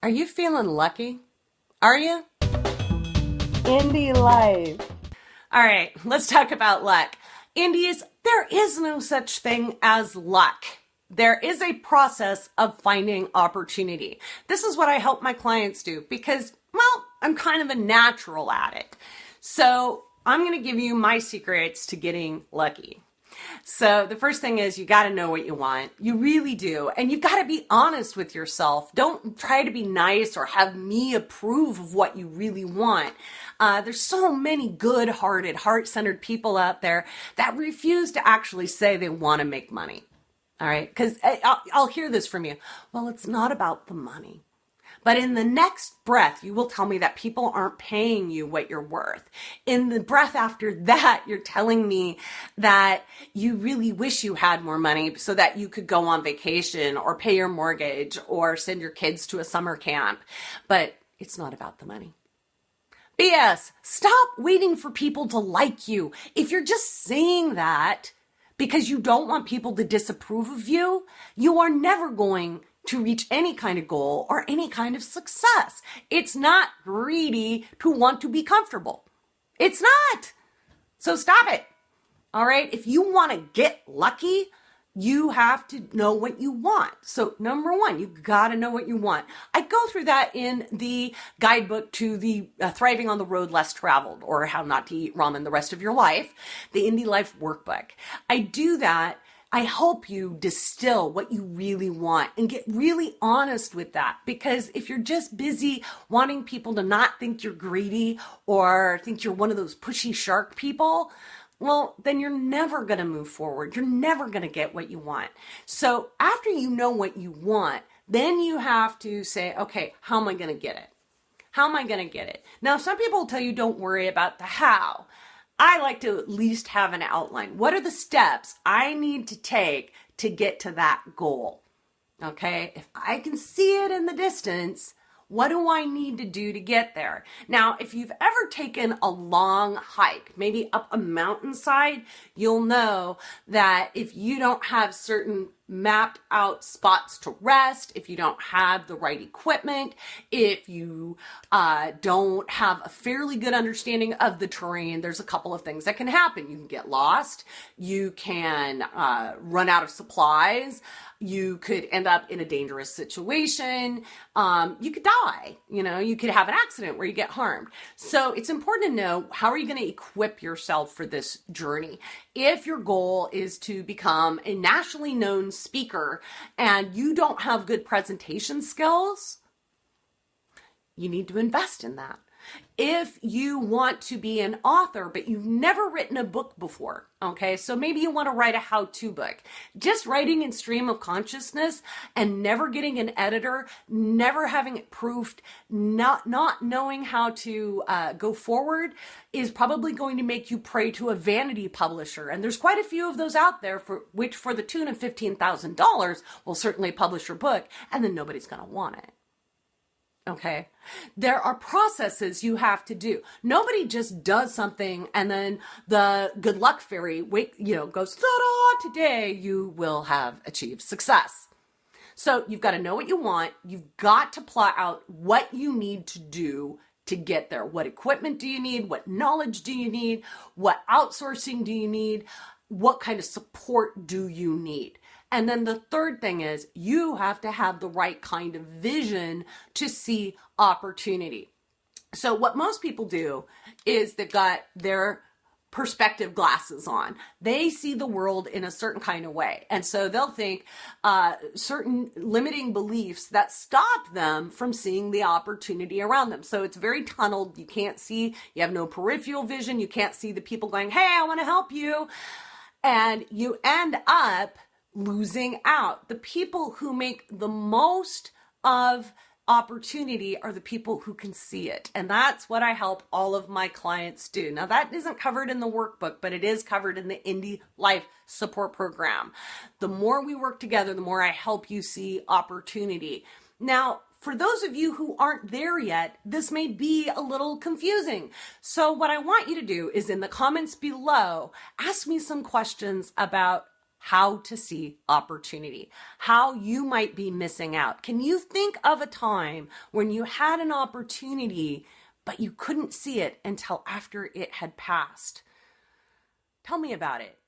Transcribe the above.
Are you feeling lucky? Are you? Indie life. All right, let's talk about luck. Indies, there is no such thing as luck. There is a process of finding opportunity. This is what I help my clients do because, well, I'm kind of a natural at it. So I'm going to give you my secrets to getting lucky. So the first thing is you got to know what you want. You really do. And you've got to be honest with yourself. Don't try to be nice or have me approve of what you really want. There's so many good-hearted, heart-centered people out there that refuse to actually say they want to make money. All right? Because I'll hear this from you. Well, it's not about the money. But in the next breath, you will tell me that people aren't paying you what you're worth. In the breath after that, you're telling me that you really wish you had more money so that you could go on vacation or pay your mortgage or send your kids to a summer camp. But it's not about the money. BS. Stop waiting for people to like you. If you're just saying that because you don't want people to disapprove of you, you are never going to reach any kind of goal or any kind of success. It's not greedy to want to be comfortable. It's not. So stop it. All right. If you want to get lucky, you have to know what you want. So number one, you got to know what you want. I go through that in the guidebook to the Thriving on the Road Less Traveled, or How Not to Eat Ramen the Rest of Your Life, the Indie Life Workbook. I do that. I help you distill what you really want and get really honest with that. Because if you're just busy wanting people to not think you're greedy or think you're one of those pushy shark people, well, then you're never going to move forward. You're never going to get what you want. So after you know what you want, then you have to say, okay, how am I going to get it? How am I going to get it? Now, some people will tell you don't worry about the how. I like to at least have an outline. What are the steps I need to take to get to that goal? Okay, if I can see it in the distance, what do I need to do to get there? Now, if you've ever taken a long hike, maybe up a mountainside, you'll know that if you don't have certain mapped out spots to rest, if you don't have the right equipment, if you don't have a fairly good understanding of the terrain, there's a couple of things that can happen. You can get lost. You can run out of supplies. You could end up in a dangerous situation. You could die. You could have an accident where you get harmed. So it's important to know, how are you going to equip yourself for this journey? If your goal is to become a nationally known speaker and you don't have good presentation skills, you need to invest in that. If you want to be an author, but you've never written a book before, okay, so maybe you want to write a how-to book. Just writing in stream of consciousness and never getting an editor, never having it proofed, not knowing how to go forward is probably going to make you prey to a vanity publisher. And there's quite a few of those out there for the tune of $15,000 will certainly publish your book, and then nobody's going to want it. Okay, there are processes you have to do. Nobody just does something and then the good luck fairy goes, ta-da, today you will have achieved success. So you've got to know what you want. You've got to plot out what you need to do to get there. What equipment do you need? What knowledge do you need? What outsourcing do you need? What kind of support do you need? And then the third thing is you have to have the right kind of vision to see opportunity. So what most people do is they've got their perspective glasses on. They see the world in a certain kind of way. And so they'll think certain limiting beliefs that stop them from seeing the opportunity around them. So it's very tunneled. You can't see, you have no peripheral vision. You can't see the people going, hey, I want to help you. And you end up losing out. The people who make the most of opportunity are the people who can see it. And that's what I help all of my clients do. Now, that isn't covered in the workbook, but it is covered in the Indie Life Support Program. The more we work together, the more I help you see opportunity. Now, for those of you who aren't there yet, this may be a little confusing. So what I want you to do is in the comments below, ask me some questions about how to see opportunity, how you might be missing out. Can you think of a time when you had an opportunity, but you couldn't see it until after it had passed? Tell me about it.